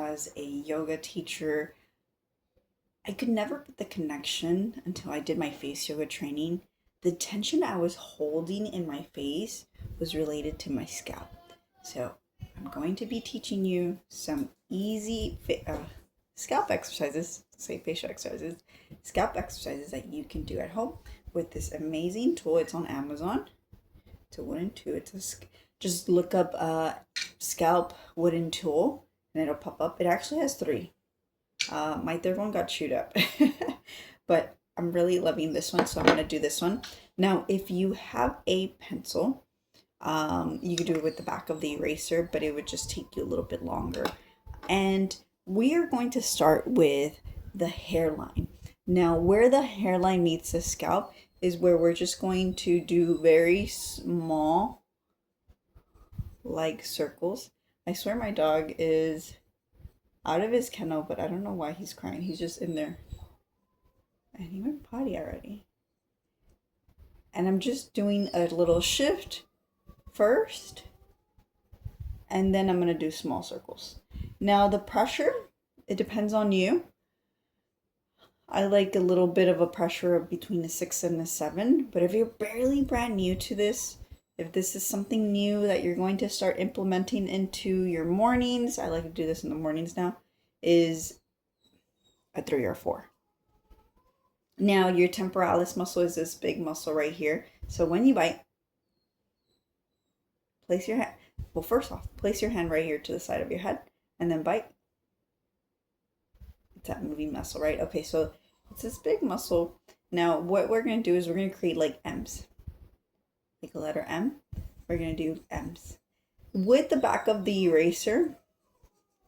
as a yoga teacher, I could never put the connection until I did my face yoga training. The tension I was holding in my face was related to my scalp. So I'm going to be teaching you some easy scalp exercises, say facial exercises, scalp exercises that you can do at home with this amazing tool. It's on Amazon. It's a wooden tool. Just look up scalp wooden tool and it'll pop up. It actually has three. My third one got chewed up, but I'm really loving this one, so I'm gonna do this one. Now, if you have a pencil, you could do it with the back of the eraser, but it would just take you a little bit longer. And we are going to start with the hairline. Now, where the hairline meets the scalp is where we're just going to do very small, like circles. I swear my dog is out of his kennel, but I don't know why he's crying. He's just in there. And he went potty already. And I'm just doing a little shift first. And then I'm going to do small circles. Now the pressure, it depends on you. I like a little bit of a pressure of between a 6 and a 7. But if you're barely brand new to this, if this is something new that you're going to start implementing into your mornings, I like to do this in the mornings now, is a 3 or 4. Now your temporalis muscle is this big muscle right here. So when you bite, place your hand, well, first off, place your hand right here to the side of your head and then bite. It's that moving muscle, right? Okay, so it's this big muscle. Now what we're going to do is we're going to create like M's. Like a letter M, we're going to do M's. With the back of the eraser,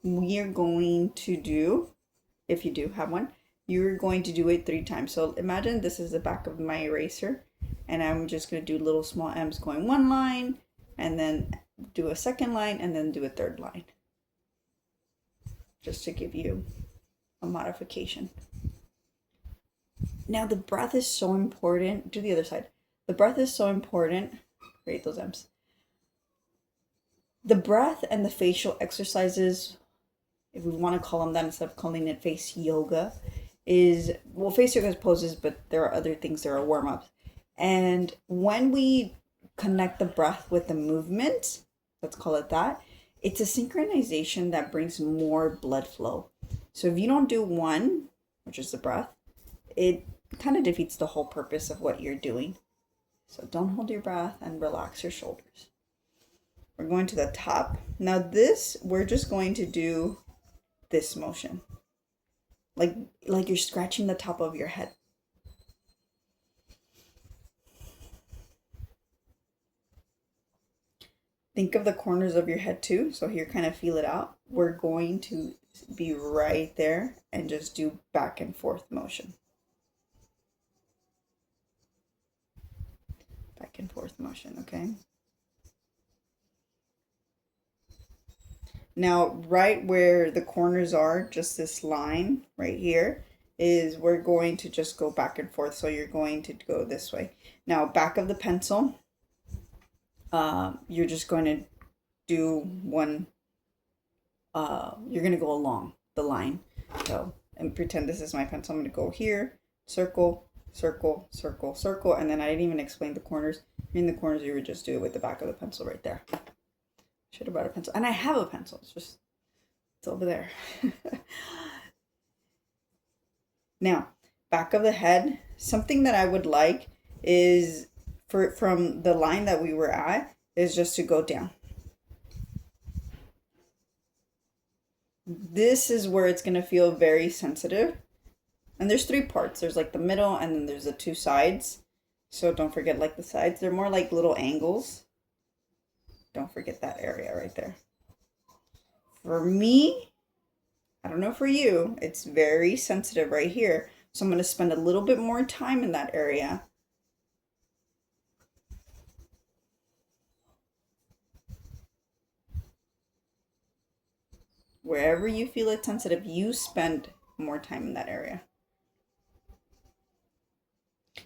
we are going to do, if you do have one, you're going to do it 3 times. So imagine this is the back of my eraser, and I'm just going to do little small M's going one line, and then do a second line, and then do a third line. Just to give you a modification. Now the breath is so important. Do the other side. The breath is so important. Create those M's. The breath and the facial exercises, if we want to call them that instead of calling it face yoga, is, well, face yoga is poses, but there are other things, there are warm-ups. And when we connect the breath with the movement, let's call it that, it's a synchronization that brings more blood flow. So if you don't do one, which is the breath, it kind of defeats the whole purpose of what you're doing. So don't hold your breath and relax your shoulders. We're going to the top. Now this, we're just going to do this motion. Like you're scratching the top of your head. Think of the corners of your head too. So here, kind of feel it out. We're going to be right there and just do back and forth motion. Back and forth motion, okay? Now, right where the corners are, just this line right here, is we're going to just go back and forth. So you're going to go this way. Now, back of the pencil, you're just going to do one, you're going to go along the line. So, and pretend this is my pencil. I'm going to go here, circle, circle, circle, circle, and then I didn't even explain the corners. In the corners, you would just do it with the back of the pencil right there. Should have brought a pencil. And I have a pencil. It's over there. Now, back of the head, something that I would like is, from the line that we were at, is just to go down. This is where it's going to feel very sensitive. And there's 3 parts. There's like the middle, and then there's the 2 sides. So don't forget like the sides. They're more like little angles. Don't forget that area right there. For me, I don't know for you, it's very sensitive right here. So I'm going to spend a little bit more time in that area. Wherever you feel it sensitive, you spend more time in that area.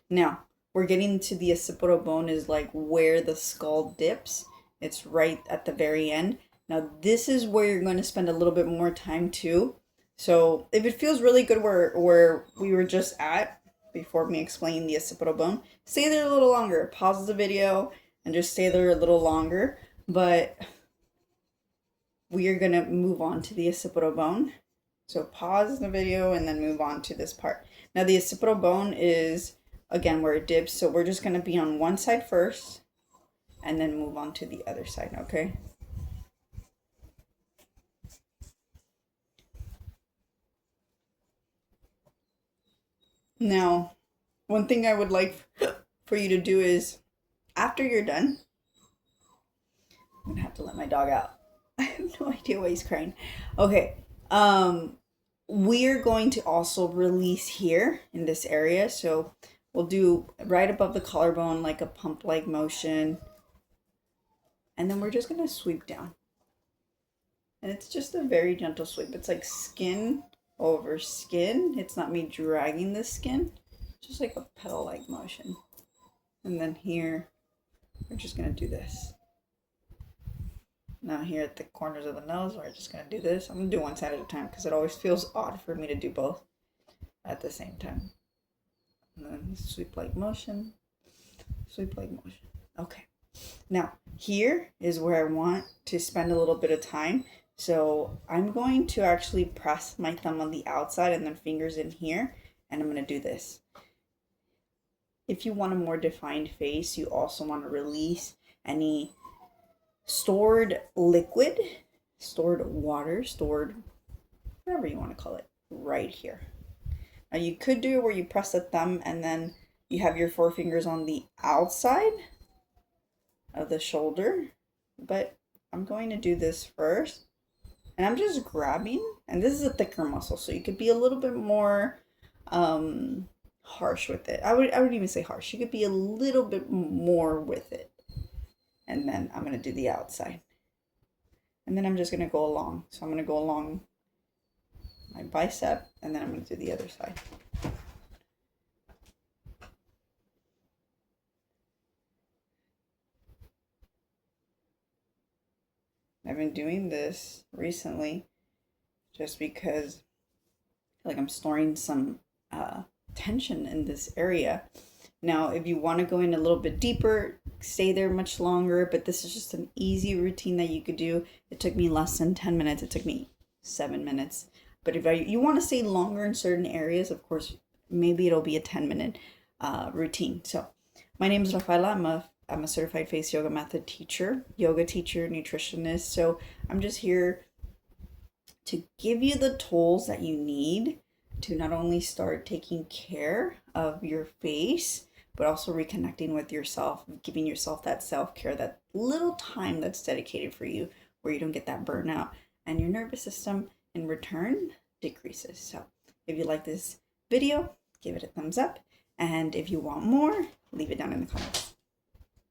Now, we're getting to the occipital bone, is like where the skull dips. It's right at the very end. Now this is where you're going to spend a little bit more time too. So if it feels really good where we were just at before me explaining the occipital bone, stay there a little longer. Pause the video and just stay there a little longer. But we are going to move on to the occipital bone. So pause the video and then move on to this part. Now the occipital bone is, again, where it dips. So we're just going to be on one side first and then move on to the other side, okay? Now, one thing I would like for you to do is, after you're done, I'm going to have to let my dog out. I have no idea why he's crying. Okay. We're going to also release here in this area. So we'll do right above the collarbone, like a pump-like motion. And then we're just going to sweep down. And it's just a very gentle sweep. It's like skin over skin. It's not me dragging the skin. Just like a pedal-like motion. And then here, we're just going to do this. Now here at the corners of the nose, we're just going to do this. I'm going to do one side at a time because it always feels odd for me to do both at the same time. And then sweep-like motion, sweep-like motion. Okay. Now, here is where I want to spend a little bit of time. So I'm going to actually press my thumb on the outside and then fingers in here. And I'm going to do this. If you want a more defined face, you also want to release any stored liquid, stored water, stored whatever you want to call it, right here. Now you could do it where you press the thumb and then you have your forefingers on the outside of the shoulder, but I'm going to do this first. And I'm just grabbing, and this is a thicker muscle, so you could be a little bit more harsh with it. I would even say harsh. You could be a little bit more with it. And then I'm going to do the outside. And then I'm just going to go along. So I'm going to go along my bicep, and then I'm going to do the other side. I've been doing this recently just because like I'm storing some tension in this area. Now, if you want to go in a little bit deeper, stay there much longer, but this is just an easy routine that you could do. It took me less than 10 minutes. It took me 7 minutes. But if you want to stay longer in certain areas, of course, maybe it'll be a 10-minute routine. So my name is Rafaela. I'm a certified face yoga method teacher, yoga teacher, nutritionist. So I'm just here to give you the tools that you need to not only start taking care of your face, but also reconnecting with yourself, giving yourself that self-care, that little time that's dedicated for you where you don't get that burnout and your nervous system in return decreases. So if you like this video, give it a thumbs up. And if you want more, leave it down in the comments.